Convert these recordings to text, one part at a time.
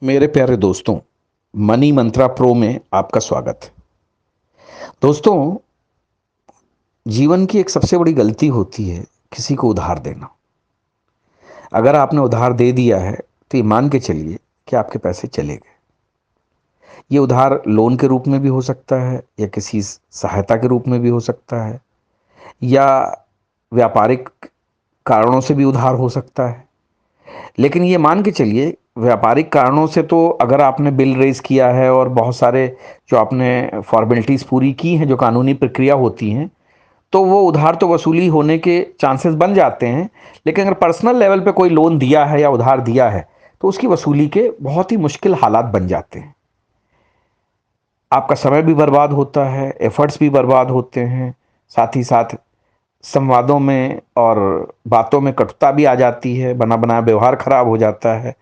मेरे प्यारे दोस्तों, मनी मंत्रा प्रो में आपका स्वागत है। दोस्तों, जीवन की एक सबसे बड़ी गलती होती है किसी को उधार देना। अगर आपने उधार दे दिया है तो ये मान के चलिए कि आपके पैसे चले गए। ये उधार लोन के रूप में भी हो सकता है या किसी सहायता के रूप में भी हो सकता है या व्यापारिक कारणों से भी उधार हो सकता है। लेकिन ये मान के चलिए, व्यापारिक कारणों से तो अगर आपने बिल रेज किया है और बहुत सारे जो आपने फॉर्मेलिटीज पूरी की हैं, जो कानूनी प्रक्रिया होती हैं, तो वो उधार तो वसूली होने के चांसेस बन जाते हैं। लेकिन अगर पर्सनल लेवल पे कोई लोन दिया है या उधार दिया है तो उसकी वसूली के बहुत ही मुश्किल हालात बन जाते हैं। आपका समय भी बर्बाद होता है, एफर्ट्स भी बर्बाद होते हैं, साथ ही साथ संवादों में और बातों में कटुता भी आ जाती है, बना बनाया व्यवहार खराब हो जाता है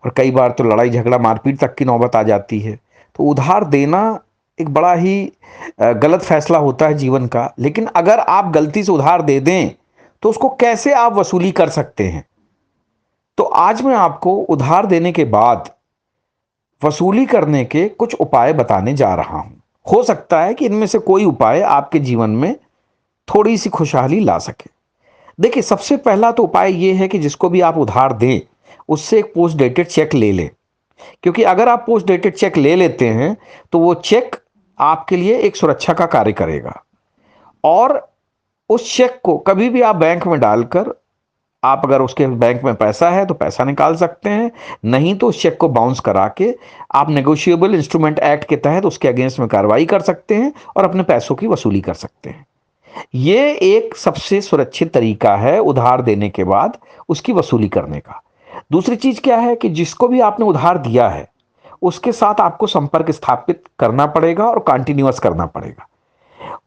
और कई बार तो लड़ाई झगड़ा मारपीट तक की नौबत आ जाती है। तो उधार देना एक बड़ा ही गलत फैसला होता है जीवन का। लेकिन अगर आप गलती से उधार दे दें तो उसको कैसे आप वसूली कर सकते हैं, तो आज मैं आपको उधार देने के बाद वसूली करने के कुछ उपाय बताने जा रहा हूं। हो सकता है कि इनमें से कोई उपाय आपके जीवन में थोड़ी सी खुशहाली ला सके। देखिए, सबसे पहला तो उपाय यह है कि जिसको भी आप उधार दें उससे एक पोस्ट डेटेड चेक ले लें। क्योंकि अगर आप पोस्ट डेटेड चेक ले लेते हैं तो वो चेक आपके लिए एक सुरक्षा का कार्य करेगा। और उस चेक को कभी भी आप बैंक में डालकर, आप अगर उसके बैंक में पैसा है तो पैसा निकाल सकते हैं, नहीं तो उस चेक को बाउंस करा के आप नेगोशिएबल इंस्ट्रूमेंट एक्ट के तहत उसके अगेंस्ट में कार्रवाई कर सकते हैं और अपने पैसों की वसूली कर सकते हैं। ये एक सबसे सुरक्षित तरीका है उधार देने के बाद उसकी वसूली करने का। दूसरी चीज क्या है कि जिसको भी आपने उधार दिया है उसके साथ आपको संपर्क स्थापित करना पड़ेगा और कंटिन्यूअस करना पड़ेगा।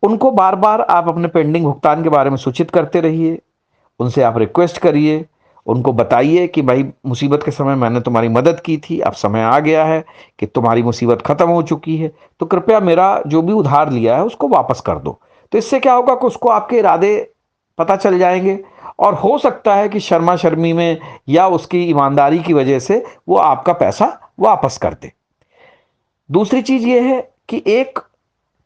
उनको बार बार आप अपने पेंडिंग भुगतान के बारे में सूचित करते रहिए, उनसे आप रिक्वेस्ट करिए, उनको बताइए कि भाई मुसीबत के समय मैंने तुम्हारी मदद की थी, अब समय आ गया है कि तुम्हारी मुसीबत खत्म हो चुकी है, तो कृपया मेरा जो भी उधार लिया है उसको वापस कर दो। तो इससे क्या होगा कि उसको आपके इरादे पता चल जाएंगे और हो सकता है कि शर्मा शर्मी में या उसकी ईमानदारी की वजह से वो आपका पैसा वापस कर दे। दूसरी चीज ये है कि एक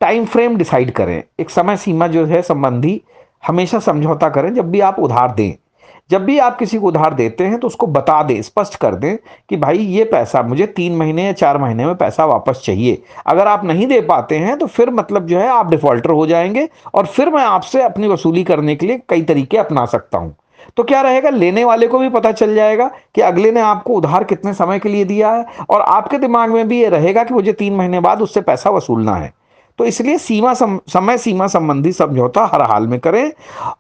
टाइम फ्रेम डिसाइड करें, एक समय सीमा जो है संबंधी हमेशा समझौता करें जब भी आप उधार दें। जब भी आप किसी को उधार देते हैं तो उसको बता दें, स्पष्ट कर दें कि भाई ये पैसा मुझे 3 महीने या 4 महीने में पैसा वापस चाहिए। अगर आप नहीं दे पाते हैं तो फिर मतलब जो है आप डिफॉल्टर हो जाएंगे और फिर मैं आपसे अपनी वसूली करने के लिए कई तरीके अपना सकता हूं। तो क्या रहेगा, लेने वाले को भी पता चल जाएगा कि अगले ने आपको उधार कितने समय के लिए दिया है और आपके दिमाग में भी ये रहेगा कि मुझे 3 महीने बाद उससे पैसा वसूलना है। तो इसलिए समय सीमा संबंधी समझौता हर हाल में करें।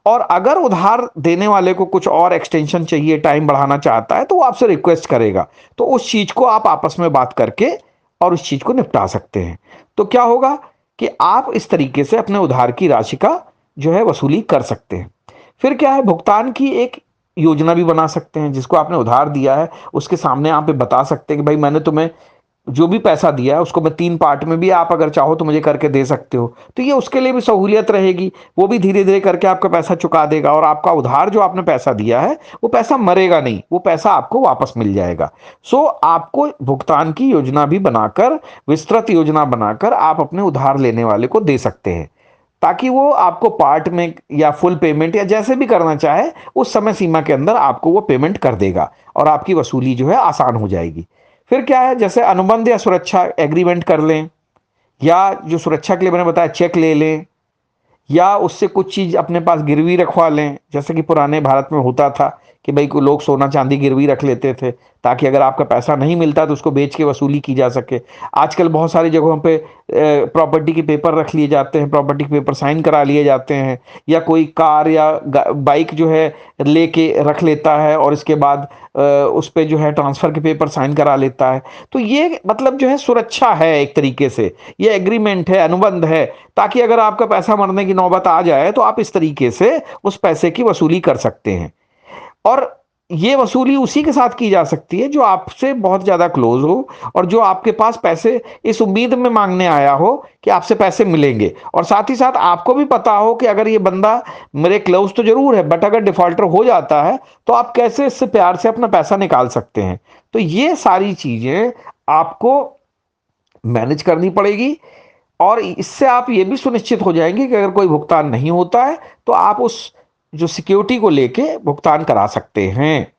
और अगर उधार देने वाले को कुछ और एक्सटेंशन चाहिए, टाइम बढ़ाना चाहता है, तो वो आपसे रिक्वेस्ट करेगा, तो उस चीज को आप आपस में बात करके और उस चीज को निपटा सकते हैं। तो क्या होगा कि आप इस तरीके से अपने उधार की राशि का जो है वसूली कर सकते हैं। फिर क्या है, भुगतान की एक योजना भी बना सकते हैं। जिसको आपने उधार दिया है उसके सामने आप ये बता सकते हैं कि भाई मैंने तुम्हें जो भी पैसा दिया है उसको मैं 3 पार्ट में भी आप अगर चाहो तो मुझे करके दे सकते हो। तो ये उसके लिए भी सहूलियत रहेगी, वो भी धीरे धीरे करके आपका पैसा चुका देगा और आपका उधार जो आपने पैसा दिया है वो पैसा मरेगा नहीं, वो पैसा आपको वापस मिल जाएगा। सो आपको भुगतान की योजना भी बनाकर, विस्तृत योजना बनाकर आप अपने उधार लेने वाले को दे सकते हैं, ताकि वो आपको पार्ट में या फुल पेमेंट या जैसे भी करना चाहे उस समय सीमा के अंदर आपको वो पेमेंट कर देगा और आपकी वसूली जो है आसान हो जाएगी। फिर क्या है, जैसे अनुबंध या सुरक्षा एग्रीमेंट कर लें, या जो सुरक्षा के लिए मैंने बताया चेक ले लें, या उससे कुछ चीज अपने पास गिरवी रखवा लें। जैसे कि पुराने भारत में होता था कि भाई को लोग सोना चांदी गिरवी रख लेते थे ताकि अगर आपका पैसा नहीं मिलता तो उसको बेच के वसूली की जा सके। आजकल बहुत सारी जगहों पे प्रॉपर्टी के पेपर रख लिए जाते हैं, प्रॉपर्टी के पेपर साइन करा लिए जाते हैं, या कोई कार या बाइक जो है लेके रख लेता है और इसके बाद उस पे जो है ट्रांसफर के पेपर साइन करा लेता है। तो ये मतलब जो है सुरक्षा है एक तरीके से, ये एग्रीमेंट है, अनुबंध है, ताकि अगर आपका पैसा मरने की नौबत आ जाए तो आप इस तरीके से उस पैसे की वसूली कर सकते हैं। और ये वसूली उसी के साथ की जा सकती है जो आपसे बहुत ज्यादा क्लोज हो और जो आपके पास पैसे इस उम्मीद में मांगने आया हो कि आपसे पैसे मिलेंगे, और साथ ही साथ आपको भी पता हो कि अगर ये बंदा मेरे क्लोज तो जरूर है, बट अगर डिफॉल्टर हो जाता है तो आप कैसे इससे प्यार से अपना पैसा निकाल सकते हैं। तो ये सारी चीजें आपको मैनेज करनी पड़ेगी, और इससे आप ये भी सुनिश्चित हो जाएंगे कि अगर कोई भुगतान नहीं होता है तो आप उस जो सिक्योरिटी को लेके भुगतान करा सकते हैं।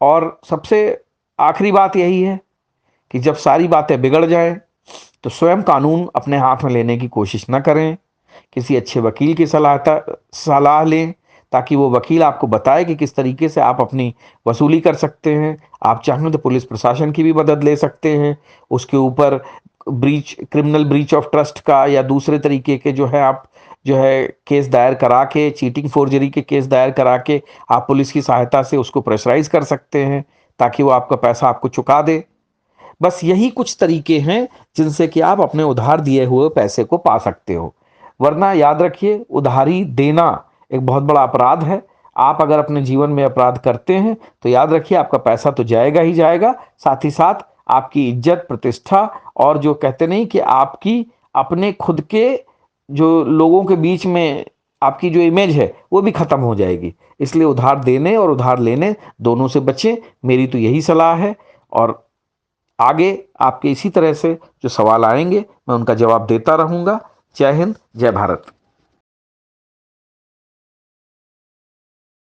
और सबसे आखिरी बात यही है कि जब सारी बातें बिगड़ जाएं तो स्वयं कानून अपने हाथ में लेने की कोशिश ना करें, किसी अच्छे वकील की सलाह लें, ताकि वो वकील आपको बताए कि किस तरीके से आप अपनी वसूली कर सकते हैं। आप चाहें तो पुलिस प्रशासन की भी मदद ले सकते हैं, उसके ऊपर क्रिमिनल ब्रीच ऑफ ट्रस्ट का या दूसरे तरीके के जो है आप जो है केस दायर करा के, चीटिंग फोर्जरी के केस दायर करा के आप पुलिस की सहायता से उसको प्रेशराइज कर सकते हैं ताकि वो आपका पैसा आपको चुका दे। बस यही कुछ तरीके हैं जिनसे कि आप अपने उधार दिए हुए पैसे को पा सकते हो। वरना याद रखिए, उधारी देना एक बहुत बड़ा अपराध है। आप अगर अपने जीवन में अपराध करते हैं तो याद रखिए आपका पैसा तो जाएगा ही जाएगा, साथ ही साथ आपकी इज्जत, प्रतिष्ठा, और जो कहते नहीं कि आपकी अपने खुद के जो लोगों के बीच में आपकी जो इमेज है वो भी खत्म हो जाएगी। इसलिए उधार देने और उधार लेने दोनों से बचें, मेरी तो यही सलाह है। और आगे आपके इसी तरह से जो सवाल आएंगे मैं उनका जवाब देता रहूंगा। जय हिंद, जय भारत।